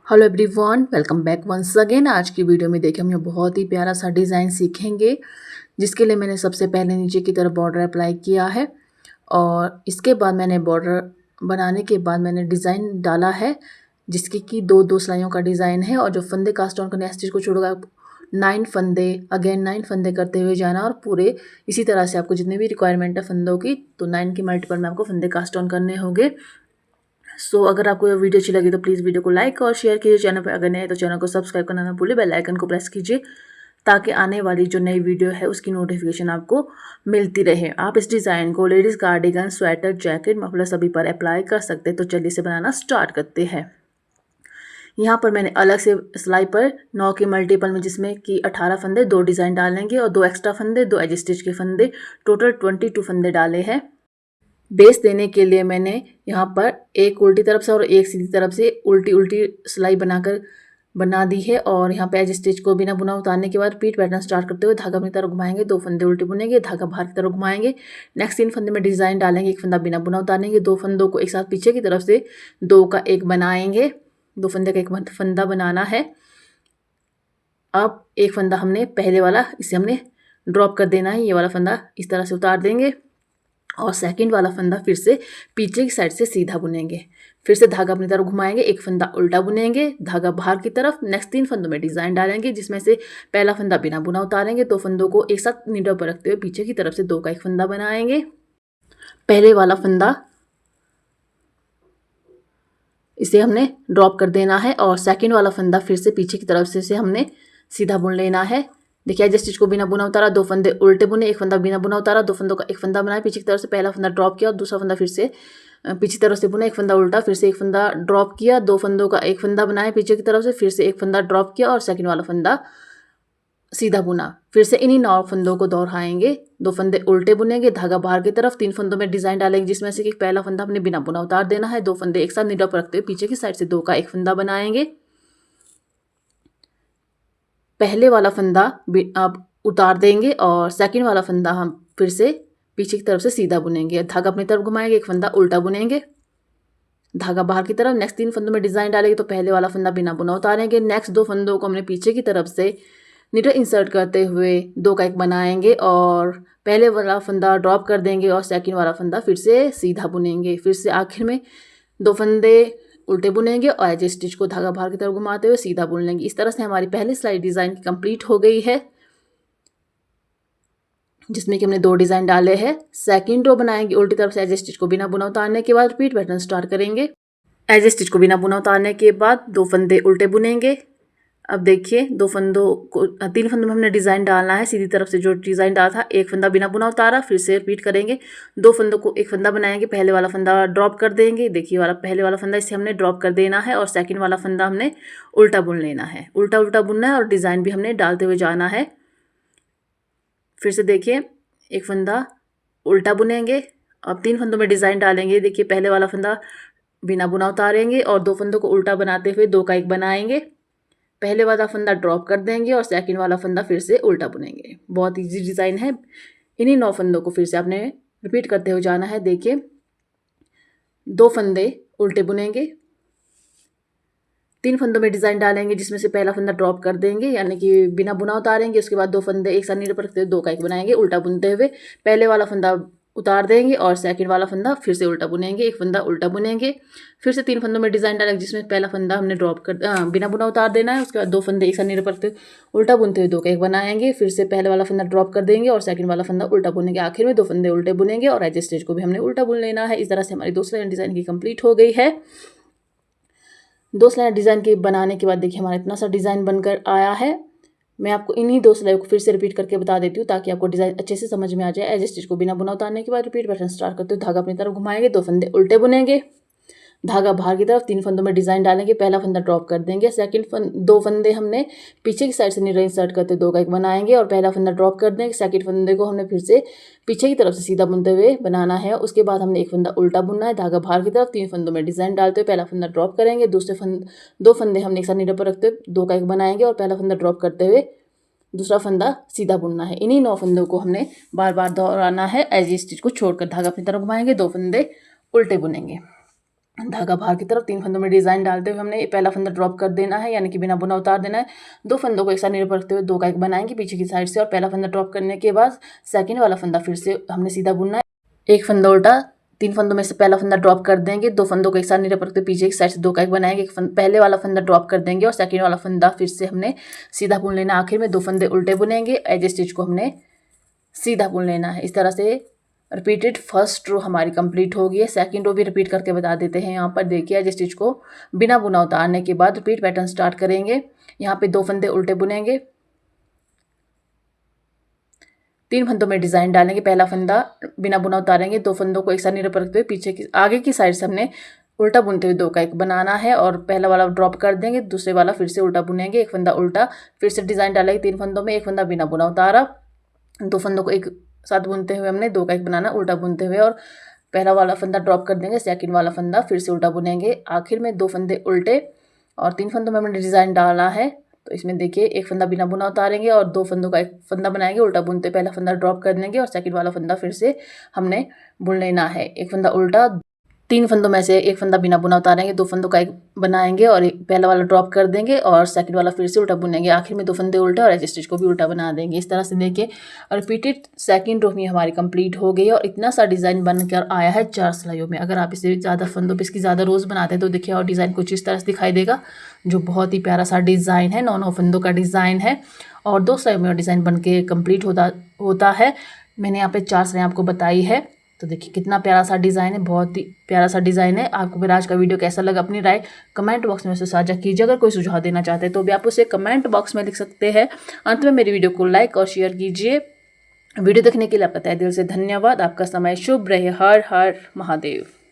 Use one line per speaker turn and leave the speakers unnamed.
Hello everyone, welcome back once again. आज की video में देखिए हम ये बहुत ही प्यारा सा डिज़ाइन सीखेंगे, जिसके लिए मैंने सबसे पहले नीचे की तरफ बॉर्डर अप्लाई किया है और इसके बाद मैंने बॉर्डर बनाने के बाद मैंने डिज़ाइन डाला है, जिसकी कि दो दो सिलाइयों का डिज़ाइन है। और जो फंदे कास्ट ऑन करने स्टिच को छोड़कर 9 फंदे अगेन 9 फंदे करते हुए जाना और पूरे इसी तरह से आपको जितनी भी रिक्वायरमेंट है फंदों की, तो 9 के मल्टीपल में आपको फंदे कास्ट ऑन करने होंगे। अगर आपको ये वीडियो अच्छी लगी तो प्लीज़ वीडियो को लाइक और शेयर कीजिए। चैनल पर अगर नए हैं तो चैनल को सब्सक्राइब करना ना भूलिए, बेल आइकन को प्रेस कीजिए ताकि आने वाली जो नई वीडियो है उसकी नोटिफिकेशन आपको मिलती रहे। आप इस डिज़ाइन को ladies cardigan, sweater, jacket, muffler सभी पर अप्लाई कर सकते हैं। तो चलिए इसे बनाना स्टार्ट करते हैं। यहाँ पर मैंने अलग से सिलाई पर 9 के मल्टीपल में, जिसमें कि 18 फंदे, 2 डिज़ाइन डालेंगे और 2 एक्स्ट्रा फंदे, 2 एज स्टिच के फंदे, टोटल 22 फंदे डाले हैं। बेस देने के लिए मैंने यहाँ पर एक उल्टी तरफ से और एक सीधी तरफ से उल्टी उल्टी सिलाई बना दी है। और यहाँ पे एज स्टिच को बिना बुना उतारने के बाद रिपीट पैटर्न स्टार्ट करते हुए धागा अपनी तरफ घुमाएंगे, 2 फंदे उल्टे बुनेंगे, धागा बाहर की तरफ घुमाएंगे। नेक्स्ट 3 फंदे में डिज़ाइन डालेंगे, एक फंदा बिना बुना उतारेंगे, 2 फंदों को एक साथ पीछे की तरफ से 2 का एक बनाएंगे, 2 फंदे का एक फंदा बनाना है। अब एक फंदा हमने पहले वाला इसे हमने ड्रॉप कर देना है, ये वाला फंदा इस तरह से उतार देंगे और सेकंड वाला फंदा फिर से पीछे की साइड से सीधा बुनेंगे। फिर से धागा अपनी तरफ घुमाएंगे, एक फंदा उल्टा बुनेंगे, धागा बाहर की तरफ। नेक्स्ट 3 फंदों में डिज़ाइन डालेंगे, जिसमें से पहला फंदा बिना बुना उतारेंगे, 2 फंदों को एक साथ नीडल पर रखते हुए पीछे की तरफ से 2 का एक फंदा बनाएंगे। पहले वाला फंदा इसे हमने ड्रॉप कर देना है और सेकंड वाला फंदा फिर से पीछे की तरफ से इसे हमने सीधा बुन लेना है। देखिए जिस चीज़ को बिना बुना उतारा, 2 फंदे उल्टे बुने, एक फंदा बिना बुना उतारा, 2 फंदों का एक फंदा बनाया, पीछे की तरफ से पहला फंदा ड्रॉप किया और दूसरा फंदा फिर से पीछे तरफ से बुना, एक फंदा उल्टा, फिर से एक फंदा ड्रॉप किया, 2 फंदों का एक फंदा बनाया पीछे की तरफ से, फिर से एक फंदा ड्रॉप किया और सेकंड वाला फंदा सीधा बुना। फिर से इन्हीं 9 फंदों को दोहराएंगे, 2 फंदे उल्टे बुनेंगे, धागा बाहर की तरफ, 3 फंदों में डिज़ाइन डालेंगे, जिसमें से कि पहला फंदा हमने बिना बुना उतार देना है, 2 फंदे एक साथ नीडल पर रखते हुए पीछे की साइड से 2 का एक फंदा बनाएंगे। पहले वाला फंदा आप उतार देंगे और सेकंड वाला फंदा हम फिर से पीछे की तरफ से सीधा बुनेंगे, धागा अपनी तरफ घुमाएंगे, एक फंदा उल्टा बुनेंगे, धागा बाहर की तरफ। नेक्स्ट 3 फंदों में डिज़ाइन डालेंगे, तो पहले वाला फंदा बिना बुना उतारेंगे, नेक्स्ट 2 फंदों को हमने पीछे की तरफ से नीडल इंसर्ट करते हुए 2 का एक बनाएंगे और पहले वाला फंदा ड्रॉप कर देंगे और सेकंड वाला फंदा फिर से सीधा बुनेंगे। फिर से आखिर में 2 फंदे उल्टे बुनेंगे और एज स्टिच को धागा बाहर की तरफ घुमाते हुए सीधा बुन लेंगे। इस तरह से हमारी पहली सिलाई डिज़ाइन कंप्लीट हो गई है, जिसमें कि हमने 2 डिज़ाइन डाले हैं। सेकंड रो बनाएंगे उल्टी तरफ से एज स्टिच को बिना बुना उतारने के बाद रिपीट पैटर्न स्टार्ट करेंगे। एज स्टिच को बिना बुना उतारने के बाद 2 फंदे उल्टे बुनेंगे। अब देखिए 2 फंदों को 3 फंदों में हमने डिज़ाइन डालना है, सीधी तरफ से जो डिज़ाइन डाला था, एक फंदा बिना बुना उतारा, फिर से रिपीट करेंगे, 2 फंदों को एक फंदा बनाएंगे, पहले वाला फंदा ड्रॉप कर देंगे। देखिए वाला पहले वाला फंदा इसे हमने ड्रॉप कर देना है और सेकंड वाला फंदा हमने उल्टा बुन लेना है, उल्टा उल्टा बुनना है और डिज़ाइन भी हमने डालते हुए जाना है। फिर से देखिए एक फंदा उल्टा बुनेंगे, अब 3 फंदों में डिज़ाइन डालेंगे। देखिए पहले वाला फंदा बिना बुना उतारेंगे और 2 फंदों को उल्टा बनाते हुए 2 का एक बनाएंगे, पहले वाला फंदा ड्रॉप कर देंगे और सेकंड वाला फंदा फिर से उल्टा बुनेंगे। बहुत इजी डिज़ाइन है। इन्हीं 9 फंदों को फिर से आपने रिपीट करते हुए जाना है। देखिए 2 फंदे उल्टे बुनेंगे, 3 फंदों में डिज़ाइन डालेंगे, जिसमें से पहला फंदा ड्रॉप कर देंगे, यानी कि बिना बुना उतारेंगे। उसके बाद 2 फंदे एक साथ नीडल पर रखते हुए 2 का एक बनाएंगे उल्टा बुनते हुए, पहले वाला फंदा उतार देंगे और सेकंड वाला फंदा फिर से उल्टा बुनेंगे, एक फंदा उल्टा बुनेंगे। फिर से 3 फंदों में डिज़ाइन डालेंगे, जिसमें पहला फंदा हमने बिना बुना उतार देना है। उसके बाद 2 फंदे एक साथ नीडल पर रखते हुए उल्टा बुनते हुए 2 का एक बनाएंगे, फिर से पहले वाला फंदा ड्रॉप कर देंगे और सेकंड वाला फंदा उल्टा बुनेंगे। आखिर में 2 फंदे उल्टे बुनेंगे और एज स्टिच को भी हमने उल्टा बुन लेना है। इस तरह से हमारी 2 सिलाई डिज़ाइन की कंप्लीट हो गई है। 2 सिलाई डिज़ाइन के बनाने के बाद देखिए हमारा इतना सा डिज़ाइन बनकर आया है। मैं आपको इन्हीं 2 सिलाई को फिर से रिपीट करके बता देती हूँ, ताकि आपको डिज़ाइन अच्छे से समझ में आ जाए। एज स्टिच को बिना बुना उतारने के बाद रिपीट पैटर्न स्टार्ट करते हुए धागा अपनी तरफ घुमाएंगे, 2 फंदे उल्टे बुनेंगे, धागा बाहर की तरफ, 3 फंदों में डिज़ाइन डालेंगे, पहला फंदा ड्रॉप कर देंगे, 2 फंदे हमने पीछे की साइड से नीडल इंसर्ट करते 2 का एक बनाएंगे और पहला फंदा ड्रॉप कर देंगे, सेकंड फंदे को हमने फिर से पीछे की तरफ से सीधा बुनते हुए बनाना है। उसके बाद हमने एक फंदा उल्टा बुनना है, धागा बाहर की तरफ, 3 फंदों में डिज़ाइन डालते हुए पहला फंदा ड्रॉप करेंगे, 2 फंदे हमने एक साथ नीडल पर रखते हुए 2 का एक बनाएंगे और पहला फंदा ड्रॉप करते हुए दूसरा फंदा सीधा बुनना है। इन्हीं 9 फंदों को हमने बार बार दोहराना है। एज स्टिच को छोड़कर धागा अपनी तरफ घुमाएंगे, 2 फंदे उल्टे बुनेंगे। धागा बाहर की तरफ 3 फंदों में डिज़ाइन डालते हुए हमने पहला फंदा ड्रॉप कर देना है, यानी कि बिना बुना उतार देना है। 2 फंदों को एक साथ नीचे रखते हुए 2 का एक बनाएंगे पीछे की साइड से, और पहला फंदा ड्रॉप करने के बाद सेकंड वाला फंदा फिर से हमने सीधा बुनना है। एक फंदा उल्टा, 3 फंदों में से पहला फंदा ड्रॉप कर देंगे, 2 फंदों को एक साथ नीचे रखते हुए पीछे की साइड से 2 का एक बनाएंगे। पहले वाला फंदा ड्रॉप कर देंगे और सेकंड वाला फंदा फिर से हमने सीधा बुन लेना। आखिर में 2 फंदे उल्टे बुनेंगे, एज स्टिच को हमने सीधा बुन लेना है। इस तरह से रिपीटेड फर्स्ट रो हमारी कंप्लीट हो गई है। सेकंड रो भी रिपीट करके बता देते हैं। यहाँ पर देखिए एज स्टिच को बिना बुना उतारने के बाद रिपीट पैटर्न स्टार्ट करेंगे। यहाँ पे 2 फंदे उल्टे बुनेंगे, 3 फंदों में डिज़ाइन डालेंगे। पहला फंदा बिना बुना उतारेंगे, 2 फंदों को एक साथ नीचे रखते हुए पीछे की आगे की साइड से हमने उल्टा बुनते हुए 2 का एक बनाना है, और पहला वाला ड्रॉप कर देंगे, दूसरे वाला फिर से उल्टा बुनेंगे, एक फंदा उल्टा, फिर से डिज़ाइन डालेंगे 3 फंदों में, एक फंदा बिना बुना उतारा, 2 फंदों को एक साथ बुनते हुए हमने 2 का एक बनाना उल्टा बुनते हुए, और पहला वाला फंदा ड्रॉप कर देंगे, सेकंड वाला फंदा फिर से उल्टा बुनेंगे। आखिर में 2 फंदे उल्टे और 3 फंदों में हमने डिज़ाइन डाला है। तो इसमें देखिए एक फंदा बिना बुना उतारेंगे और 2 फंदों का एक फंदा बनाएंगे उल्टा बुनते, पहला फंदा ड्रॉप कर देंगे और सेकंड वाला फंदा फिर से हमने बुन लेना है। एक फंदा उल्टा, 3 फंदों में से एक फंदा बिना बुना उतारेंगे, 2 फंदों का एक बनाएंगे और पहला वाला ड्रॉप कर देंगे और सेकंड वाला फिर से उल्टा बुनेंगे। आखिर में 2 फंदे उल्टे और एज स्टिच को भी उल्टा बना देंगे। इस तरह से देखिए रिपीटेड सेकंड रो में हमारी कंप्लीट हो गई, और इतना सा डिज़ाइन बनकर आया है 4 सिलाइयों में। अगर आप इसे ज़्यादा फंदों पे इसकी ज़्यादा रोज़ बनाते हैं तो देखिए और डिज़ाइन कुछ इस तरह से दिखाई देगा, जो बहुत ही प्यारा सा डिज़ाइन है। 9 फंदों का डिज़ाइन है और 2 सिलाइयों में डिज़ाइन बन के कम्प्लीट होता है। मैंने यहाँ पे 4 सिलाई आपको बताई है। तो देखिए कितना प्यारा सा डिज़ाइन है, बहुत ही प्यारा सा डिज़ाइन है। आपको मेरा आज का वीडियो कैसा लगा अपनी राय कमेंट बॉक्स में उसे साझा कीजिए। अगर कोई सुझाव देना चाहते हैं तो भी आप उसे कमेंट बॉक्स में लिख सकते हैं। अंत में मेरी वीडियो को लाइक और शेयर कीजिए। वीडियो देखने के लिए आपका तहे दिल से धन्यवाद। आपका समय शुभ रहे। हर हर महादेव।